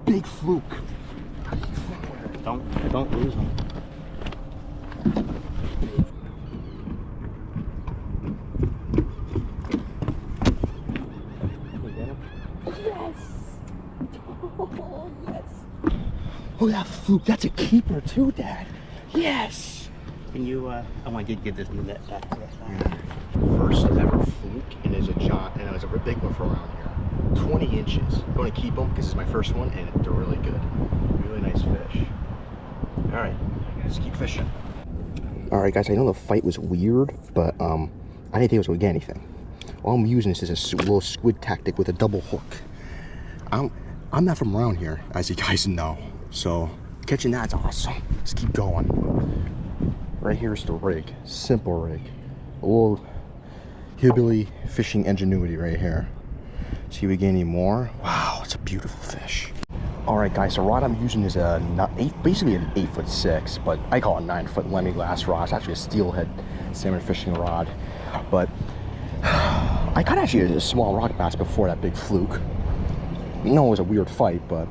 big fluke. Don't lose them. Yes. Oh, yes. Oh, that fluke. That's a keeper too, Dad. Yes. Can you, I want to get this net back to us. First ever fluke, and there's a giant, and it was a big one for around here. 20 inches. I'm going to keep them because it's my first one, and they're really good. Really nice fish. All right, let's keep fishing. All right, guys, I know the fight was weird, but I didn't think it was going to get anything. All I'm using this is a little squid tactic with a double hook. I'm not from around here, as you guys know, so catching that's awesome. Let's keep going. Right here's the rig, simple rig. A little hillbilly fishing ingenuity right here. See if we get any more. Wow, it's a beautiful fish. All right, guys, the rod I'm using is basically an 8'6", but I call it 9-foot Lamiglas rod. It's actually a steelhead salmon fishing rod, but I caught actually a small rock bass before that big fluke. You know, it was a weird fight, but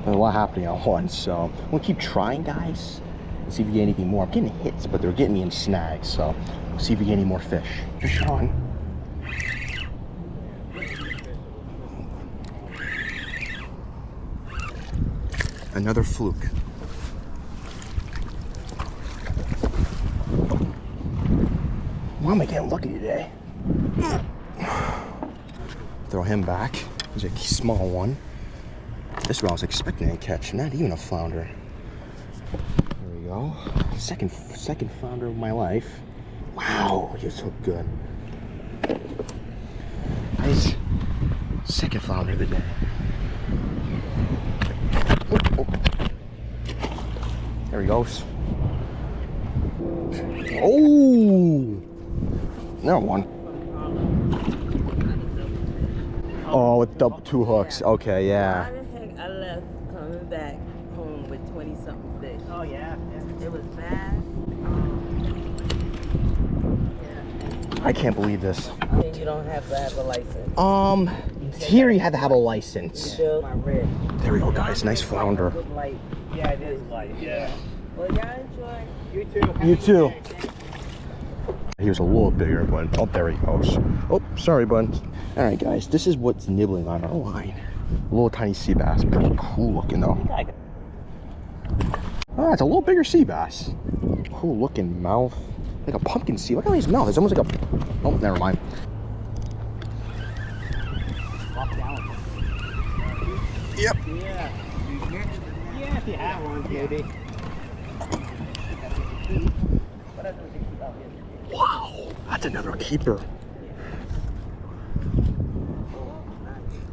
there's a lot happening at once, so I'm gonna keep trying, guys, and see if we get anything more. I'm getting hits, but they're getting me in snags, so we'll see if we get any more fish. Fish on. Another fluke. Why am I getting lucky today? Throw him back. There's a small one. This one I was expecting to catch, not even a flounder. There we go. Second flounder of my life. Wow, you're so good. Nice. Second flounder of the day. Oh. There he goes. Oh! Another one. Oh, with double two hooks. Okay, yeah. Why the heck I left coming back home with 20-something fish? Oh, yeah. It was bad. Yeah. I can't believe this. And you don't have to have a license. Here you have to have a license. Still my red. There we go, guys. Nice flounder. Good light. Yeah, it is light, yeah. Well, y'all enjoy. You too. You too. He was a little bigger, but oh, there he goes. Oh, sorry, bud. All right, guys, this is what's nibbling on our line. A little tiny sea bass. Pretty cool looking, though. Oh, it's a little bigger sea bass. Cool looking mouth. Like a pumpkin sea. Look at his mouth. It's almost like a... Oh, never mind. Yep. Yeah. Yeah, if you have one, beauty. Wow, that's another keeper.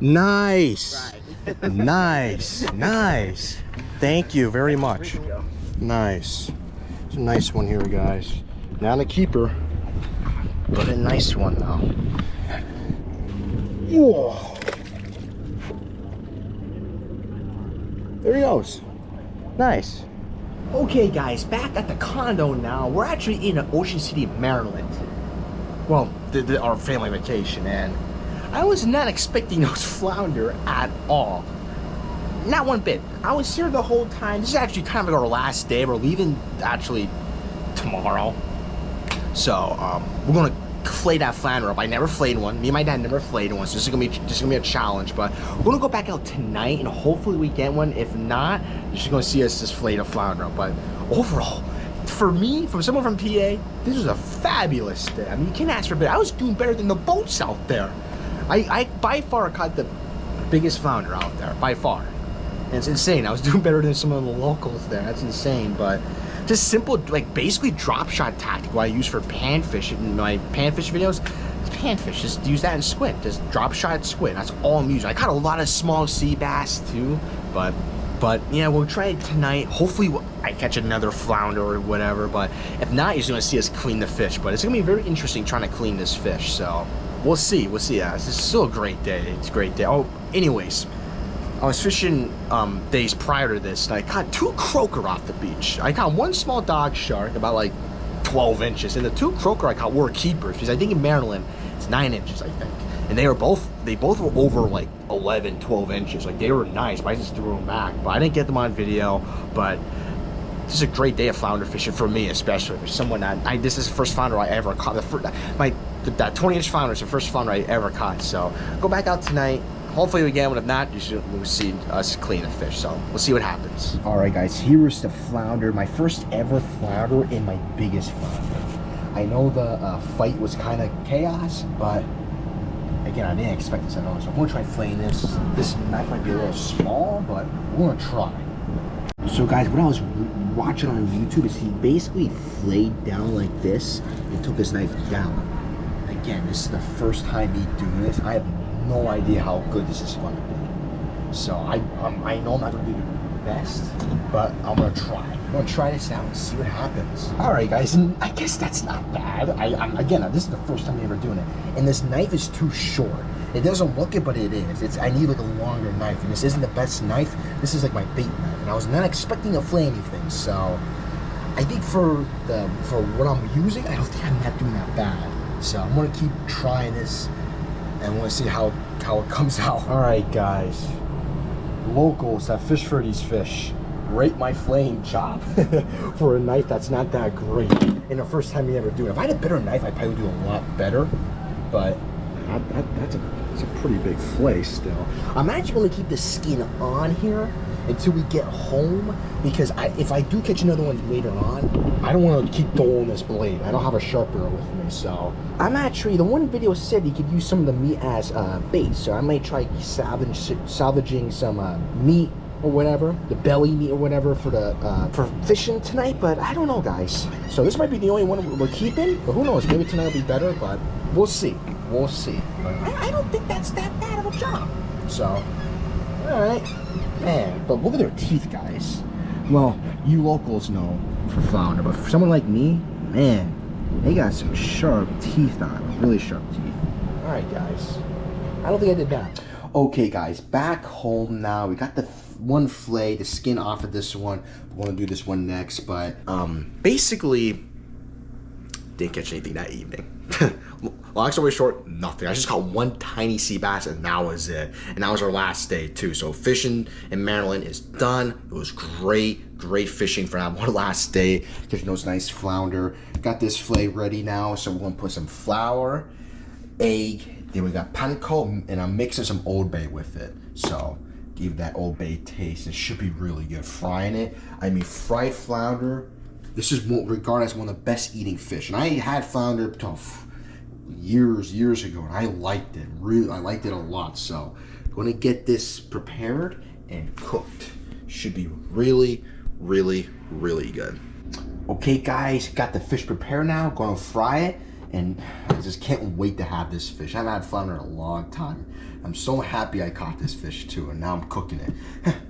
Nice. Nice. Nice. Thank you very much. Nice. It's a nice one here, guys. Not a keeper, but a nice one, though. Whoa. There he goes. Nice. Okay, guys, back at the condo now. We're actually in Ocean City, Maryland. Well, our family vacation, and I was not expecting those flounder at all. Not one bit. I was here the whole time. This is actually kind of like our last day. We're leaving actually tomorrow. So, we're gonna flay that flounder up. I never flayed one. Me and my dad never flayed one, so this is gonna be a challenge. But we're gonna go back out tonight, and hopefully we get one. If not, you're just gonna see us just flay the flounder up. But overall, for me, from someone from PA, this was a fabulous day. I mean, you can't ask for better. I was doing better than the boats out there. I by far caught the biggest flounder out there, by far. And it's insane. I was doing better than some of the locals there. That's insane, but just simple, like basically drop shot tactic what I use for panfish in my panfish videos. It's panfish, just use that in squid. Just drop shot squid. That's all I'm using. I caught a lot of small sea bass too, but yeah, we'll try it tonight. Hopefully I catch another flounder or whatever, but if not, you're just gonna see us clean the fish. But it's gonna be very interesting trying to clean this fish, so we'll see. Yeah, it's still a great day. It's a great day. Oh, anyways, I was fishing days prior to this, and I caught 2 croaker off the beach. I caught 1 small dog shark, about like 12 inches, and the 2 croaker I caught were keepers, because I think in Maryland, it's 9 inches, I think. and they both were over like 11, 12 inches. Like they were nice, but I just threw them back. But I didn't get them on video. But this is a great day of flounder fishing for me, especially for someone that this is the first flounder I ever caught. That 20-inch flounder is the first flounder I ever caught. So go back out tonight. Hopefully we get one. If not, you'll see us clean a fish. So we'll see what happens. All right, guys. Here is the flounder. My first ever flounder and my biggest flounder. I know the fight was kind of chaos, but again, I didn't expect this at all. So I'm gonna try filleting this. This knife might be a little small, but we're gonna try. So guys, what I was watching on YouTube is he basically flayed down like this and took his knife down. Again, this is the first time me doing this. I have no idea how good this is going to be. So I know I'm not going to be the best, but I'm going to try. I'm going to try this out and see what happens. All right, guys, and I guess that's not bad. Again, this is the first time I'm ever doing it. And this knife is too short. It doesn't look it, but it is. I need like a longer knife, and this isn't the best knife. This is like my bait knife, and I was not expecting to flay anything. So I think for what I'm using, I don't think I'm not doing that bad. So I'm gonna keep trying this, and we'll see how it comes out. All right, guys, locals that fish for these fish, rate my flaying job for a knife that's not that great. And the first time you ever do it. If I had a better knife, I'd probably do a lot better. But that's a pretty big flay still. I'm actually going to keep the skin on here until we get home, because if I do catch another one later on, I don't want to keep throwing this blade. I don't have a sharpener with me, so I'm actually, the one video said you could use some of the meat as bait, so I might try salvaging some meat or whatever, the belly meat or whatever for fishing tonight. But I don't know, guys. So this might be the only one we're keeping, but who knows? Maybe tonight will be better, but we'll see. We'll see. But I don't think that's that bad of a job. So, all right, man. But look at their teeth, guys. Well, you locals know for flounder, but for someone like me, man, they got some sharp teeth on them. Really sharp teeth. All right, guys. I don't think I did that. Okay, guys, back home now. We got the one fillet, the skin off of this one. We're gonna do this one next, but basically didn't catch anything that evening. Long story short, nothing. I just caught one tiny sea bass, and that was it. And that was our last day too. So fishing in Maryland is done. It was great fishing for that one last day. Catching those nice flounder. Got this fillet ready now, so we're gonna put some flour, egg, then we got panko, and I'm mixing some Old Bay with it. So give that Old Bay taste. It should be really good. Frying it, I mean, fried flounder, this is regarded as one of the best eating fish. And I had flounder years ago, and I liked it. Really, I liked it a lot. So I'm gonna get this prepared and cooked. Should be really good. Okay, guys, got the fish prepared now. Gonna fry it, and I just can't wait to have this fish. I haven't had flounder in a long time. I'm so happy I caught this fish too, and now I'm cooking it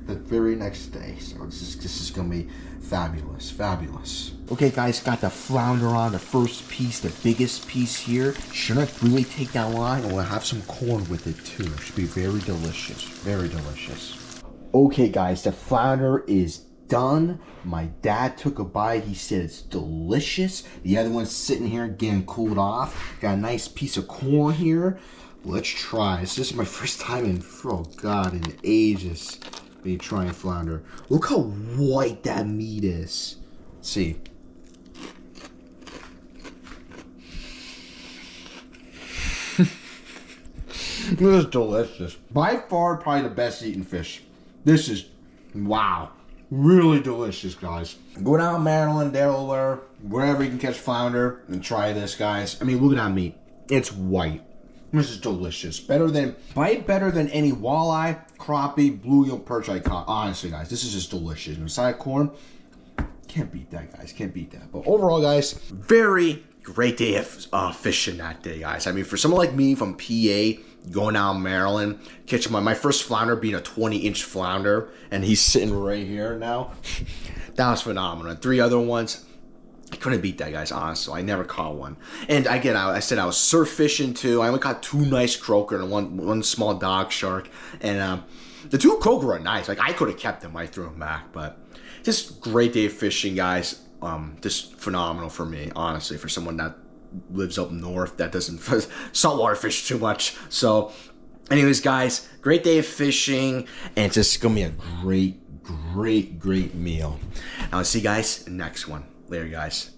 the very next day. So this is gonna be fabulous. Okay, guys, got the flounder on, the first piece, the biggest piece here. Shouldn't really take that long, and we'll have some corn with it too. Should be very delicious. Okay, guys, the flounder is done. My dad took a bite. He said it's delicious. The other one's sitting here getting cooled off. Got a nice piece of corn here. Let's try. This is my first time in, oh God, in ages me trying flounder. Look how white that meat is. Let's see. This is delicious. By far, probably the best eaten fish. This is, wow. Really delicious, guys. Go down Maryland, Delaware, wherever you can catch flounder, and try this, guys. I mean, look at that meat. It's white. This is delicious. Better than any walleye, crappie, bluegill, perch I caught. Honestly, guys, this is just delicious. And side corn, can't beat that, guys. Can't beat that. But overall, guys, very great day of fishing that day, guys. I mean, for someone like me from PA, going down Maryland, catching my first flounder being a 20-inch flounder, and he's sitting right here now. That was phenomenal. And 3 other ones, I couldn't beat that, guys, honestly. I never caught one. And again, I said I was surf fishing too. I only caught 2 nice croaker and one small dog shark. And the 2 croaker were nice. Like, I could have kept them. I threw them back. But just great day of fishing, guys. Just phenomenal for me, honestly, for someone that lives up north that doesn't saltwater fish too much. So anyways, guys, great day of fishing, and it's just gonna be a great meal. I'll see you guys in the next one. Later, guys.